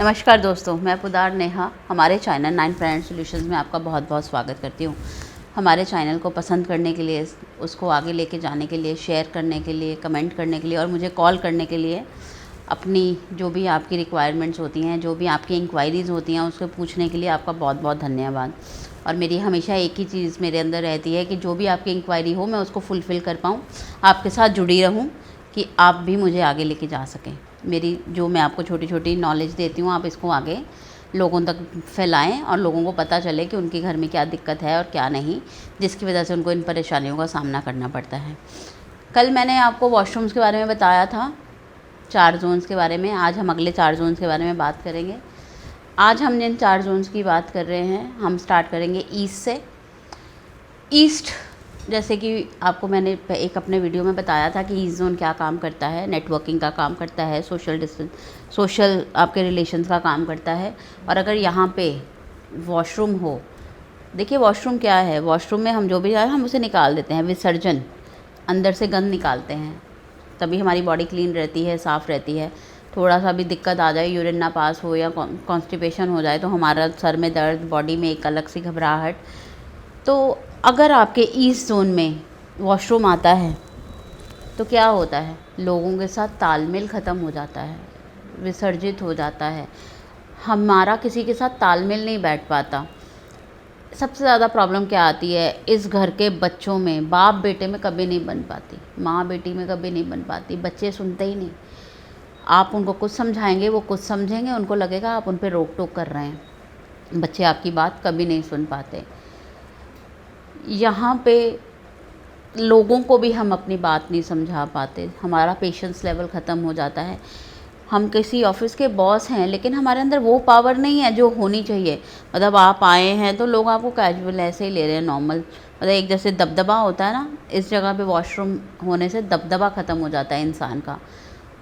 नमस्कार दोस्तों, मैं पुदार नेहा हमारे चैनल 9 प्लानेट सॉल्यूशंस में आपका बहुत बहुत स्वागत करती हूँ। हमारे चैनल को पसंद करने के लिए, उसको आगे लेके जाने के लिए, शेयर करने के लिए, कमेंट करने के लिए और मुझे कॉल करने के लिए, अपनी जो भी आपकी रिक्वायरमेंट्स होती हैं, जो भी आपकी इंक्वायरीज़ होती हैं, उसको पूछने के लिए आपका बहुत बहुत धन्यवाद। और मेरी हमेशा एक ही चीज़ मेरे अंदर रहती है कि जो भी आपकी इंक्वायरी हो मैं उसको फुलफ़िल कर पाऊँ, आपके साथ जुड़ी रहूँ कि आप भी मुझे आगे लेके जा सकें। मेरी जो मैं आपको छोटी छोटी नॉलेज देती हूँ, आप इसको आगे लोगों तक फैलाएं और लोगों को पता चले कि उनके घर में क्या दिक्कत है और क्या नहीं, जिसकी वजह से उनको इन परेशानियों का सामना करना पड़ता है। कल मैंने आपको वॉशरूम्स के बारे में बताया था, 4 जोन्स के बारे में। आज हम अगले 4 जोन्स के बारे में बात करेंगे। आज हम जिन 4 जोन्स की बात कर रहे हैं, हम स्टार्ट करेंगे ईस्ट से। ईस्ट, जैसे कि आपको मैंने एक अपने वीडियो में बताया था कि ईस्ट जोन क्या काम करता है, नेटवर्किंग का काम करता है, सोशल आपके रिलेशंस का काम करता है। और अगर यहाँ पे वॉशरूम हो, देखिए वॉशरूम क्या है, वॉशरूम में हम जो भी जाए हम उसे निकाल देते हैं, विसर्जन, अंदर से गंद निकालते हैं, तभी हमारी बॉडी क्लीन रहती है, साफ़ रहती है। थोड़ा सा भी दिक्कत आ जाए, यूरिन ना पास हो या कॉन्स्टिपेशन हो जाए तो हमारा सर में दर्द, बॉडी में एक अलग सी घबराहट। तो अगर आपके ईस्ट जोन में वॉशरूम आता है तो क्या होता है, लोगों के साथ तालमेल ख़त्म हो जाता है, विसर्जित हो जाता है, हमारा किसी के साथ तालमेल नहीं बैठ पाता। सबसे ज़्यादा प्रॉब्लम क्या आती है, इस घर के बच्चों में बाप बेटे में कभी नहीं बन पाती, माँ बेटी में कभी नहीं बन पाती। बच्चे सुनते ही नहीं, आप उनको कुछ समझाएंगे वो कुछ समझेंगे, उनको लगेगा आप उन पर रोक टोक कर रहे हैं। बच्चे आपकी बात कभी नहीं सुन पाते। यहाँ पे लोगों को भी हम अपनी बात नहीं समझा पाते, हमारा पेशेंस लेवल ख़त्म हो जाता है। हम किसी ऑफिस के बॉस हैं लेकिन हमारे अंदर वो पावर नहीं है जो होनी चाहिए। मतलब आप आए हैं तो लोग आपको कैजुअल ऐसे ही ले रहे हैं, नॉर्मल, मतलब एक जैसे दबदबा होता है ना, इस जगह पे वॉशरूम होने से दबदबा ख़त्म हो जाता है इंसान का।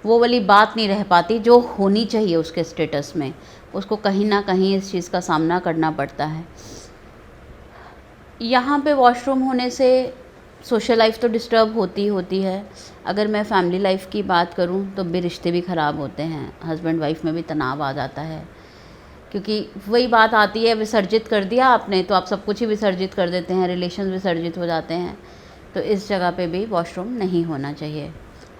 वो वाली बात नहीं रह पाती जो होनी चाहिए उसके स्टेटस में, उसको कहीं ना कहीं इस चीज़ का सामना करना पड़ता है। यहाँ पे वॉशरूम होने से सोशल लाइफ तो डिस्टर्ब होती है। अगर मैं फैमिली लाइफ की बात करूँ तो भी रिश्ते भी ख़राब होते हैं, हस्बैंड वाइफ में भी तनाव आ जाता है, क्योंकि वही बात आती है, विसर्जित कर दिया आपने तो आप सब कुछ ही विसर्जित कर देते हैं, रिलेशन विसर्जित हो जाते हैं। तो इस जगह पे भी वॉशरूम नहीं होना चाहिए।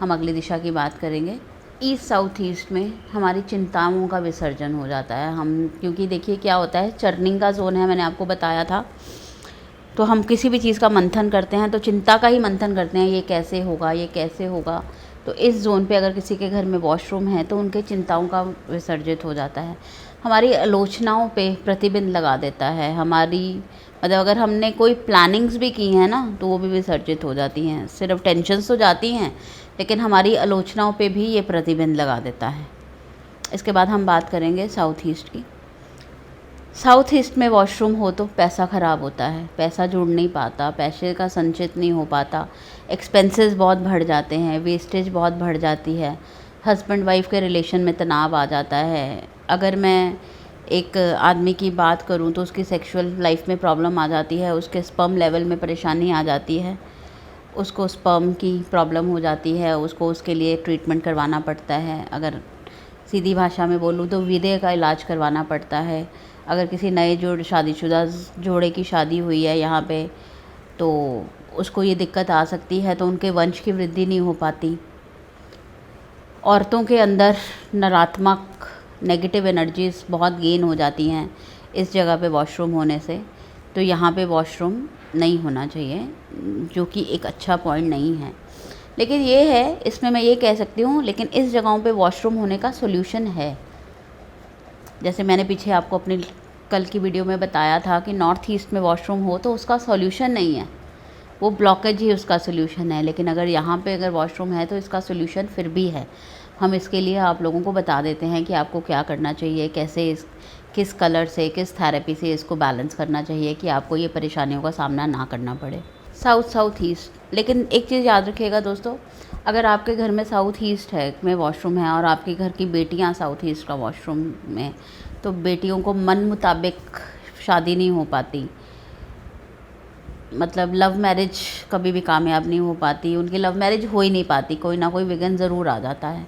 हम अगली दिशा की बात करेंगे। ईस्ट साउथ ईस्ट में हमारी चिंताओं का विसर्जन हो जाता है। हम, क्योंकि देखिए क्या होता है, चर्निंग का जोन है, मैंने आपको बताया था। तो हम किसी भी चीज़ का मंथन करते हैं तो चिंता का ही मंथन करते हैं, ये कैसे होगा, ये कैसे होगा। तो इस जोन पे अगर किसी के घर में वॉशरूम है तो उनके चिंताओं का विसर्जित हो जाता है। हमारी आलोचनाओं पे प्रतिबंध लगा देता है। हमारी, मतलब अगर हमने कोई प्लानिंग्स भी की हैं ना तो वो भी विसर्जित हो जाती हैं। सिर्फ टेंशन्स तो जाती हैं लेकिन हमारी आलोचनाओं पे भी ये प्रतिबंध लगा देता है। इसके बाद हम बात करेंगे साउथ ईस्ट की। साउथ ईस्ट में वॉशरूम हो तो पैसा ख़राब होता है, पैसा जुड़ नहीं पाता, पैसे का संचित नहीं हो पाता, एक्सपेंसेस बहुत बढ़ जाते हैं, वेस्टेज बहुत बढ़ जाती है, हस्बैंड वाइफ के रिलेशन में तनाव आ जाता है। अगर मैं एक आदमी की बात करूं तो उसकी सेक्सुअल लाइफ में प्रॉब्लम आ जाती है, उसके स्पर्म लेवल में परेशानी आ जाती है, उसको स्पर्म की प्रॉब्लम हो जाती है, उसको उसके लिए ट्रीटमेंट करवाना पड़ता है। अगर सीधी भाषा में बोलूँ तो वीर्य का इलाज करवाना पड़ता है। अगर किसी नए शादीशुदा जोड़े की शादी हुई है यहाँ पे तो उसको ये दिक्कत आ सकती है, तो उनके वंश की वृद्धि नहीं हो पाती। औरतों के अंदर नकारात्मक नेगेटिव एनर्जीज़ बहुत गेन हो जाती हैं इस जगह पे वॉशरूम होने से। तो यहाँ पे वॉशरूम नहीं होना चाहिए, जो कि एक अच्छा पॉइंट नहीं है। लेकिन ये है, इसमें मैं ये कह सकती हूँ, लेकिन इस जगहों पे वॉशरूम होने का सोल्यूशन है। जैसे मैंने पीछे आपको अपनी कल की वीडियो में बताया था कि नॉर्थ ईस्ट में वॉशरूम हो तो उसका सॉल्यूशन नहीं है, वो ब्लॉकेज ही उसका सोल्यूशन है। लेकिन अगर यहाँ पे अगर वॉशरूम है तो इसका सोल्यूशन फिर भी है। हम इसके लिए आप लोगों को बता देते हैं कि आपको क्या करना चाहिए, कैसे किस कलर से, किस थेरेपी से इसको बैलेंस करना चाहिए कि आपको ये परेशानियों का सामना ना करना पड़े। साउथ ईस्ट, लेकिन एक चीज़ याद रखिएगा दोस्तों, अगर आपके घर में साउथ ईस्ट है में वॉशरूम है और आपके घर की बेटियां साउथ ईस्ट का वॉशरूम में, तो बेटियों को मन मुताबिक शादी नहीं हो पाती, मतलब लव मैरिज कभी भी कामयाब नहीं हो पाती, उनकी लव मैरिज हो ही नहीं पाती, कोई ना कोई विघ्न ज़रूर आ जाता है।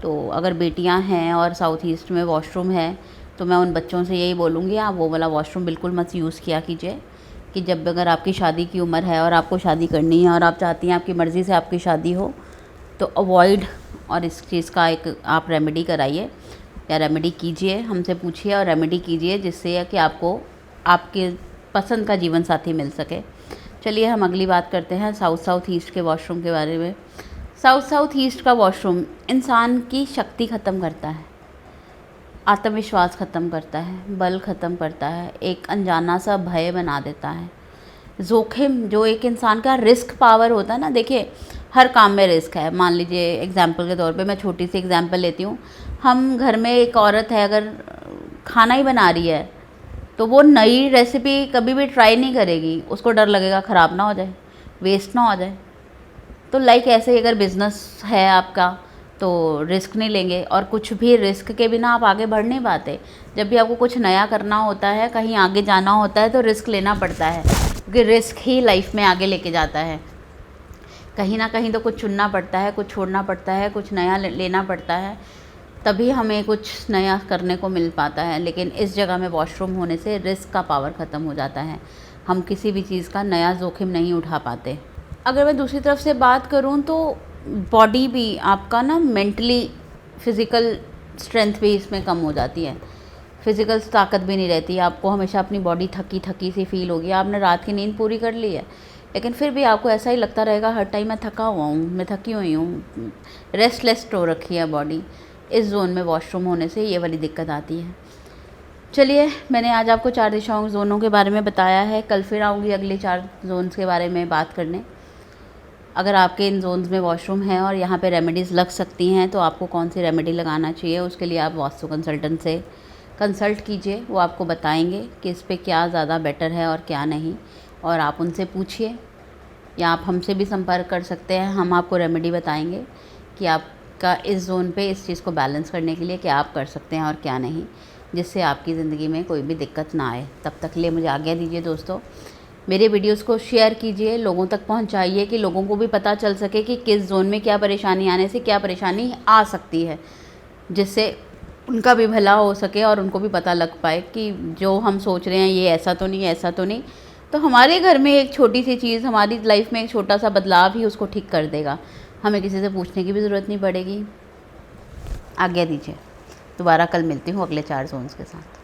तो अगर बेटियां हैं और साउथ ईस्ट में वॉशरूम है तो मैं उन बच्चों से यही बोलूँगी, आप वो वाला वॉशरूम बिल्कुल मत यूज़ किया कीजिए। कि जब अगर आपकी शादी की उम्र है और आपको शादी करनी है और आप चाहती हैं आपकी मर्ज़ी से आपकी शादी हो, तो अवॉइड और इस चीज़ का एक आप रेमेडी कराइए या रेमेडी कीजिए, हमसे पूछिए और रेमेडी कीजिए, जिससे कि आपको आपके पसंद का जीवन साथी मिल सके। चलिए हम अगली बात करते हैं साउथ ईस्ट के वॉशरूम के बारे में। साउथ ईस्ट का वॉशरूम इंसान की शक्ति ख़त्म करता है, आत्मविश्वास ख़त्म करता है, बल ख़त्म करता है, एक अनजाना सा भय बना देता है। जोखिम जो एक इंसान का रिस्क पावर होता है ना, देखिए हर काम में रिस्क है। मान लीजिए एग्जाम्पल के तौर पे मैं छोटी सी एग्जाम्पल लेती हूँ। हम घर में एक औरत है, अगर खाना ही बना रही है तो वो नई रेसिपी कभी भी ट्राई नहीं करेगी, उसको डर लगेगा ख़राब ना हो जाए, वेस्ट ना हो जाए। तो लाइक ऐसे ही अगर बिज़नेस है आपका तो रिस्क नहीं लेंगे, और कुछ भी रिस्क के बिना आप आगे बढ़ नहीं पाते। जब भी आपको कुछ नया करना होता है, कहीं आगे जाना होता है, तो रिस्क लेना पड़ता है, क्योंकि रिस्क ही लाइफ में आगे लेके जाता है। कहीं ना कहीं तो कुछ चुनना पड़ता है, कुछ छोड़ना पड़ता है, कुछ नया लेना पड़ता है, तभी हमें कुछ नया करने को मिल पाता है। लेकिन इस जगह में वॉशरूम होने से रिस्क का पावर ख़त्म हो जाता है, हम किसी भी चीज़ का नया जोखिम नहीं उठा पाते। अगर मैं दूसरी तरफ से बात करूं तो बॉडी भी आपका ना मेंटली फ़िज़िकल स्ट्रेंथ भी इसमें कम हो जाती है, फ़िज़िकल ताकत भी नहीं रहती। आपको हमेशा अपनी बॉडी थकी थकी सी फील होगी। आपने रात की नींद पूरी कर ली है, लेकिन फिर भी आपको ऐसा ही लगता रहेगा हर टाइम मैं थका हुआ हूँ, मैं थकी हुई हूँ, रेस्टलेस हो रखी है बॉडी। इस जोन में वॉशरूम होने से ये वाली दिक्कत आती है। चलिए मैंने आज आपको 4 दिशाओं जोनों के बारे में बताया है। कल फिर आऊँगी अगले 4 जोन्स के बारे में बात करने। अगर आपके इन जोन्स में वॉशरूम है और यहाँ पे रेमेडीज़ लग सकती हैं, तो आपको कौन सी रेमेडी लगाना चाहिए, उसके लिए आप वास्तु कंसल्टेंट से कंसल्ट कीजिए। वो आपको बताएंगे कि इस पे क्या ज़्यादा बेटर है और क्या नहीं, और आप उनसे पूछिए, या आप हमसे भी संपर्क कर सकते हैं। हम आपको रेमेडी बताएंगे कि आपका इस जोन पे इस चीज़ को बैलेंस करने के लिए क्या आप कर सकते हैं और क्या नहीं, जिससे आपकी ज़िंदगी में कोई भी दिक्कत ना आए। तब तक के लिए मुझे आज्ञा दीजिए दोस्तों। मेरे वीडियोस को शेयर कीजिए, लोगों तक पहुंचाइए, कि लोगों को भी पता चल सके कि किस जोन में क्या परेशानी आने से क्या परेशानी आ सकती है, जिससे उनका भी भला हो सके और उनको भी पता लग पाए कि जो हम सोच रहे हैं ये ऐसा तो नहीं, ऐसा तो नहीं। तो हमारे घर में एक छोटी सी चीज़ हमारी लाइफ में एक छोटा सा बदलाव ही उसको ठीक कर देगा, हमें किसी से पूछने की भी ज़रूरत नहीं पड़ेगी। आज्ञा दीजिए, दोबारा कल मिलती हूँ अगले 4 जोन्स के साथ।